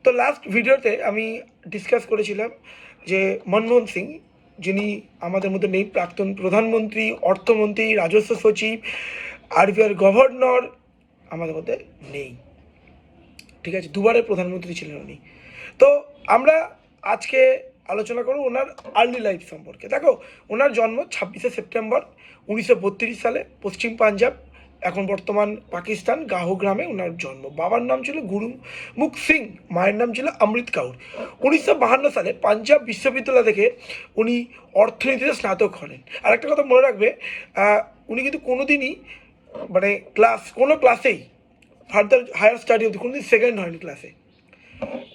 তো লাস্ট ভিডিওতে আমি ডিসকাস করেছিলাম যে মনমোহন সিং, যিনি আমাদের মধ্যে নেই, প্রাক্তন প্রধানমন্ত্রী, অর্থমন্ত্রী, রাজস্ব সচিব, আরবিআর গভর্নর আমাদের মধ্যে নেই। ঠিক আছে, দুবারের প্রধানমন্ত্রী ছিলেন উনি। তো আমরা আজকে আলোচনা করব ওনার আর্লি লাইফ সম্পর্কে। দেখো, ওনার জন্ম 26শে সেপ্টেম্বর 1932 সালে পশ্চিম পাঞ্জাব, এখন বর্তমান পাকিস্তান, গাহো গ্রামে ওনার জন্ম। বাবার নাম ছিল গুরুমুখ সিং, মায়ের নাম ছিল অমৃত কাউর। 1952 সালে পাঞ্জাব বিশ্ববিদ্যালয় থেকে উনি অর্থনীতিতে স্নাতক হলেন। আর একটা কথা মনে রাখবে, উনি কিন্তু কোনোদিনই মানে কোনো ক্লাসেই ফার্দার হায়ার স্টাডি অবধি কোনোদিন সেকেন্ড হয়নি ক্লাসে।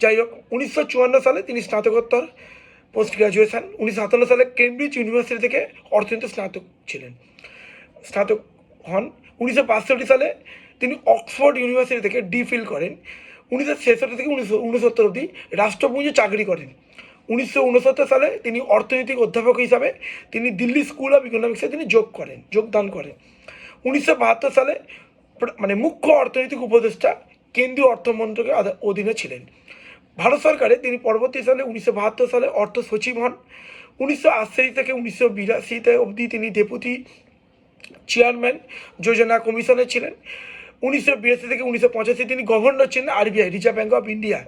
যাই হোক, 1954 সালে তিনি স্নাতকোত্তর পোস্ট গ্রাজুয়েশন, 1957 সালে কেমব্রিজ ইউনিভার্সিটি থেকে অর্থনীতি স্নাতক হন। 1962 সালে তিনি অক্সফোর্ড ইউনিভার্সিটি থেকে ডিফিল করেন। 1966 থেকে 1969 অবধি রাষ্ট্রপুঞ্জে চাকরি করেন। 1969 সালে তিনি অর্থনৈতিক অধ্যাপক হিসাবে তিনি দিল্লি স্কুল অফ ইকোনমিক্সে তিনি যোগদান করেন। 1972 সালে মুখ্য অর্থনৈতিক উপদেষ্টা কেন্দ্রীয় অর্থ মন্ত্রকের অধীনে ছিলেন। ভারত সরকারে তিনি পরবর্তী সালে 1972 সালে অর্থ সচিব হন। 1980 থেকে 1982 অবধি তিনি ডেপুটি চেয়ারম্যান যোজনা কমিশনে ছিলেন। 1982 থেকে 1985 তিনি গভর্নর ছিলেন RBI, reserve bank of India.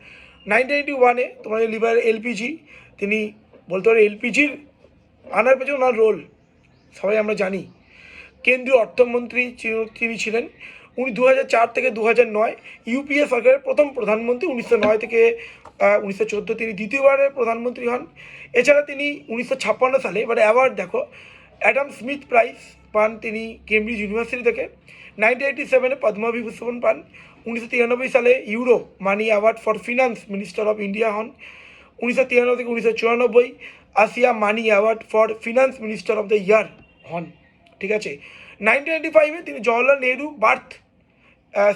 1991 তোমাদের লিভার এলপিজি, তিনি বলতে পারে এলপিজির আনার পেছনে ওনার রোল সবাই আমরা জানি। কেন্দ্রীয় অর্থমন্ত্রী তিনি ছিলেন। উনি 2004 থেকে 2009 ইউপিএ সরকারের প্রথম প্রধানমন্ত্রী। 1909 থেকে 1914 তিনি দ্বিতীয়বারের প্রধানমন্ত্রী হন। এছাড়া তিনি 1956 সালে, এবারে অ্যাওয়ার্ড দেখো, অ্যাডাম স্মিথ প্রাইজ পান তিনি কেমব্রিজ ইউনিভার্সিটি থেকে। 1987 পদ্মবিভূষণ পান। 1993 সালে Euromoney award for finance minister of India হন। 1993 থেকে 1994 Asiamoney award for finance minister of the year হন। ঠিক আছে, 1995 তিনি জওহরলাল নেহরু বার্থ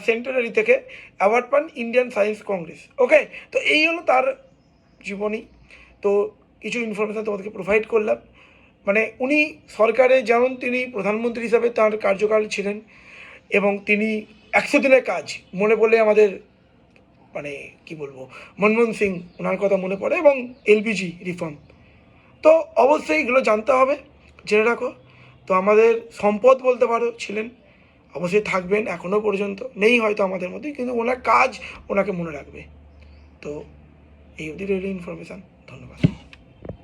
সেন্টারি থেকে অ্যাওয়ার্ড পান ইন্ডিয়ান সায়েন্স কংগ্রেস। ওকে, তো এই হলো তার জীবনী। তো কিছু ইনফরমেশান তোমাদেরকে প্রোভাইড করলাম। উনি সরকারে যেমন তিনি প্রধানমন্ত্রী হিসাবে তার কার্যকাল ছিলেন, এবং তিনি 100 দিনের কাজ মনে পড়লে আমাদের কি বলবো, মনমোহন সিং ওনার কথা মনে পড়ে, এবং এলপিজি রিফর্ম। তো অবশ্যই এগুলো জানতে হবে, জেনে রাখো। তো আমাদের সম্পদ বলতে পারো ছিলেন, অবশ্যই থাকবেন, এখনও পর্যন্ত নেই হয়তো আমাদের মধ্যে, কিন্তু ওনার কাজ ওনাকে মনে রাখবে। তো এই অবধি রইল ইনফরমেশান। ধন্যবাদ।